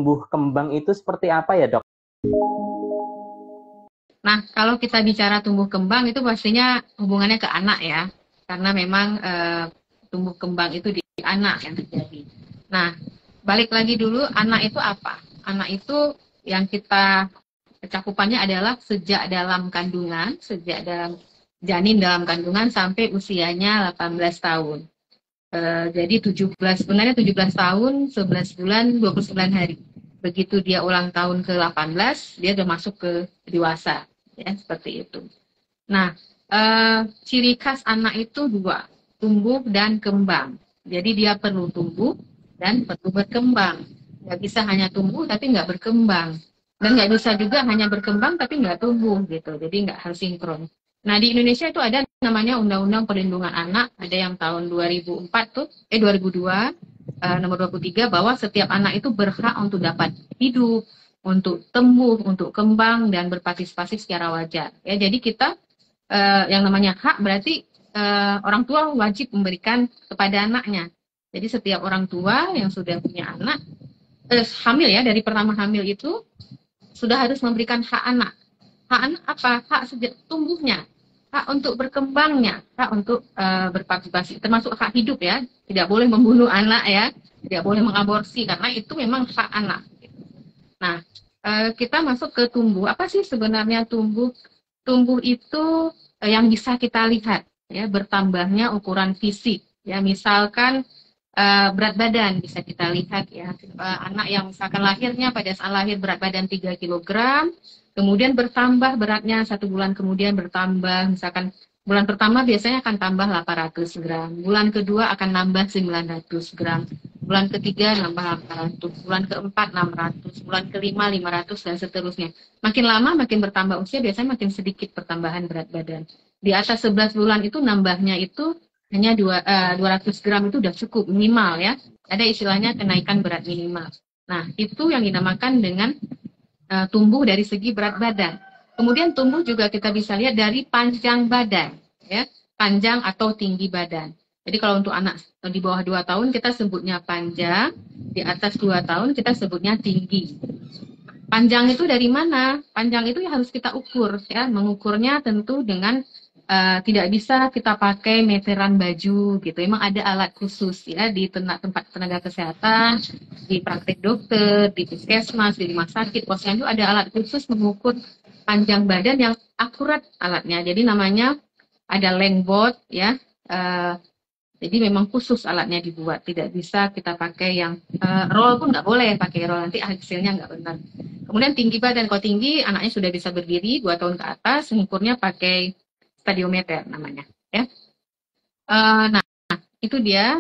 tumbuh kembang itu seperti apa ya, Dok? Nah, kalau kita bicara tumbuh kembang itu pastinya hubungannya ke anak ya, karena memang tumbuh kembang itu di anak yang terjadi. Nah, balik lagi dulu, anak itu apa? Anak itu yang kita cakupannya adalah sejak dalam kandungan, sejak dalam janin dalam kandungan sampai usianya 18 tahun. Jadi 17, sebenarnya 17 tahun, 11 bulan, 29 hari. Begitu dia ulang tahun ke-18, dia udah masuk ke dewasa. Ya, seperti itu. Nah, ciri khas anak itu dua, tumbuh dan kembang. Jadi dia perlu tumbuh dan perlu berkembang. Nggak bisa hanya tumbuh tapi nggak berkembang. Dan nggak bisa juga hanya berkembang tapi nggak tumbuh gitu. Jadi nggak harus sinkron. Nah, di Indonesia itu ada namanya Undang-Undang Perlindungan Anak, ada yang tahun 2004 tuh, 2002, nomor 23, bahwa setiap anak itu berhak untuk dapat hidup, untuk tumbuh, untuk kembang, dan berpartisipasi secara wajar. Ya, jadi kita yang namanya hak berarti orang tua wajib memberikan kepada anaknya. Jadi setiap orang tua yang sudah punya anak, hamil ya, dari pertama hamil itu sudah harus memberikan hak anak. Hak anak apa? Hak sejak tumbuhnya, hak untuk berkembangnya, hak untuk berpartisipasi, termasuk hak hidup ya. Tidak boleh membunuh anak ya, tidak boleh mengaborsi karena itu memang hak anak. Nah, kita masuk ke tumbuh. Apa sih sebenarnya tumbuh? Tumbuh itu yang bisa kita lihat ya, bertambahnya ukuran fisik. Ya, misalkan berat badan bisa kita lihat ya. Anak yang misalkan lahirnya pada saat lahir berat badan 3 kilogram, kemudian bertambah beratnya 1 bulan kemudian bertambah, misalkan bulan pertama biasanya akan tambah 800 gram, bulan kedua akan nambah 900 gram, bulan ketiga nambah 800, bulan keempat 600, bulan kelima 500 dan seterusnya. Makin lama makin bertambah usia biasanya makin sedikit pertambahan berat badan. Di atas 11 bulan itu nambahnya itu hanya 200 gram itu sudah cukup minimal ya. Ada istilahnya kenaikan berat minimal. Nah, itu yang dinamakan dengan tumbuh dari segi berat badan. Kemudian tumbuh juga kita bisa lihat dari panjang badan, ya, panjang atau tinggi badan. Jadi kalau untuk anak di bawah 2 tahun kita sebutnya panjang, di atas 2 tahun kita sebutnya tinggi. Panjang itu dari mana? Panjang itu harus kita ukur, ya. Mengukurnya tentu dengan tidak bisa kita pakai meteran baju gitu. Emang ada alat khusus ya di tempat tenaga kesehatan, di praktek dokter, di puskesmas, di rumah sakit, posyandu ada alat khusus mengukur panjang badan yang akurat alatnya. Jadi namanya ada lengthboard ya. Jadi memang khusus alatnya dibuat. Tidak bisa kita pakai yang roll pun nggak boleh pakai roll, nanti hasilnya nggak benar. Kemudian tinggi badan, kalau tinggi anaknya sudah bisa berdiri 2 tahun ke atas, mengukurnya pakai stadiometer namanya ya. Nah, itu dia.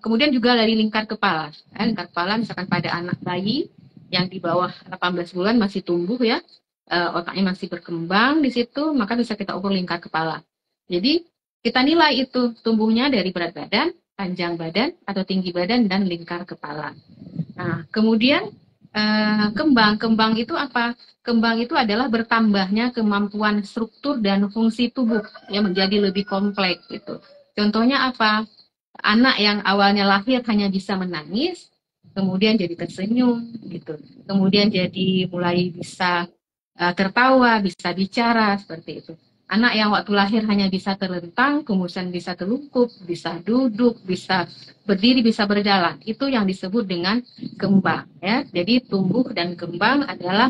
Kemudian juga dari lingkar kepala. Lingkar kepala misalkan pada anak bayi yang di bawah 18 bulan masih tumbuh ya, otaknya masih berkembang di situ, maka bisa kita ukur lingkar kepala. Jadi kita nilai itu tumbuhnya dari berat badan, panjang badan, atau tinggi badan, dan lingkar kepala. Nah, kemudian kembang itu apa? Kembang itu adalah bertambahnya kemampuan struktur dan fungsi tubuh yang menjadi lebih kompleks gitu. Contohnya apa? Anak yang awalnya lahir hanya bisa menangis, kemudian jadi tersenyum gitu. Kemudian jadi mulai bisa tertawa, bisa bicara seperti itu. Anak yang waktu lahir hanya bisa terlentang, kemudian bisa telungkup, bisa duduk, bisa berdiri, bisa berjalan. Itu yang disebut dengan kembang ya. Jadi tumbuh dan kembang adalah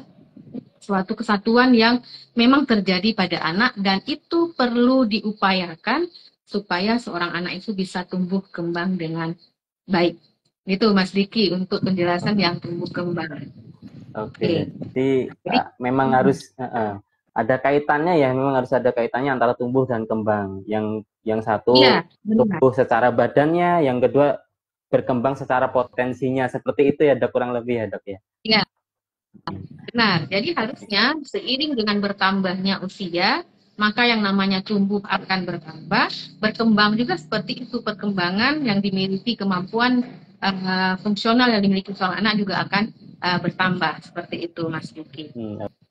suatu kesatuan yang memang terjadi pada anak dan itu perlu diupayakan supaya seorang anak itu bisa tumbuh kembang dengan baik. Itu Mas Diki untuk penjelasan yang tumbuh kembang. Oke, jadi Jadi memang harus ada kaitannya ya, memang harus ada kaitannya antara tumbuh dan kembang. Yang satu iya, benar. tumbuh secara badannya, yang kedua berkembang secara potensinya. Seperti itu ya, Dok, kurang lebih ya, Dok ya. Iya, benar. Jadi harusnya seiring dengan bertambahnya usia, maka yang namanya tumbuh akan bertambah, berkembang juga seperti itu perkembangan yang dimiliki kemampuan fungsional yang dimiliki seorang anak juga akan bertambah seperti itu, Mas Yuki.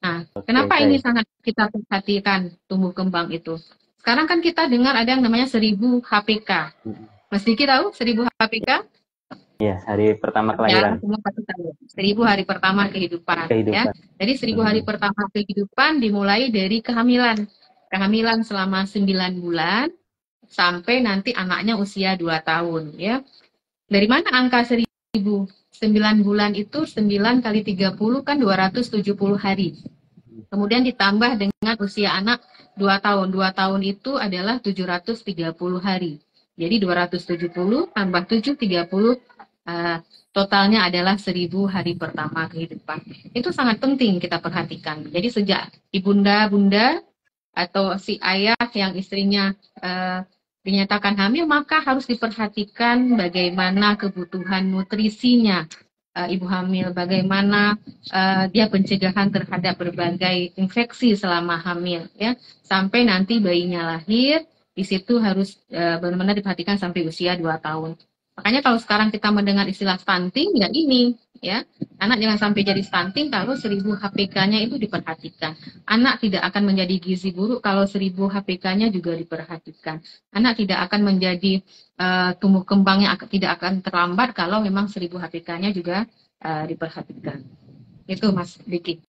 Nah, Oke, kenapa ini baik. sangat kita perhatikan tumbuh kembang itu? Sekarang kan kita dengar ada yang namanya 1000 HPK. Mas Diki tahu 1000 HPK? Ya, hari pertama Ya, kelahiran, semua pasti tahu. 1000 hari pertama kehidupan, ya. kehidupan. Jadi 1000 hari pertama kehidupan dimulai dari kehamilan. Kehamilan selama 9 bulan sampai nanti anaknya usia 2 tahun, ya. Dari mana angka 1000? 9 bulan itu 9 kali 30 kan 270 hari. Kemudian ditambah dengan usia anak 2 tahun. 2 tahun itu adalah 730 hari. Jadi 270 tambah 730 totalnya adalah 1000 hari pertama kehidupan. Itu sangat penting kita perhatikan. Jadi sejak ibunda-bunda atau si ayah yang istrinya dinyatakan hamil, maka harus diperhatikan bagaimana kebutuhan nutrisinya ibu hamil, bagaimana dia pencegahan terhadap berbagai infeksi selama hamil, ya, sampai nanti bayinya lahir. Di situ harus benar-benar diperhatikan sampai usia 2 tahun. Makanya kalau sekarang kita mendengar istilah stunting, ya ini, ya, anak jangan sampai jadi stunting kalau 1000 HPK-nya itu diperhatikan. Anak tidak akan menjadi gizi buruk kalau 1000 HPK-nya juga diperhatikan. Anak tidak akan menjadi tumbuh kembangnya tidak akan terlambat kalau memang 1000 HPK-nya juga diperhatikan. Itu Mas Diki.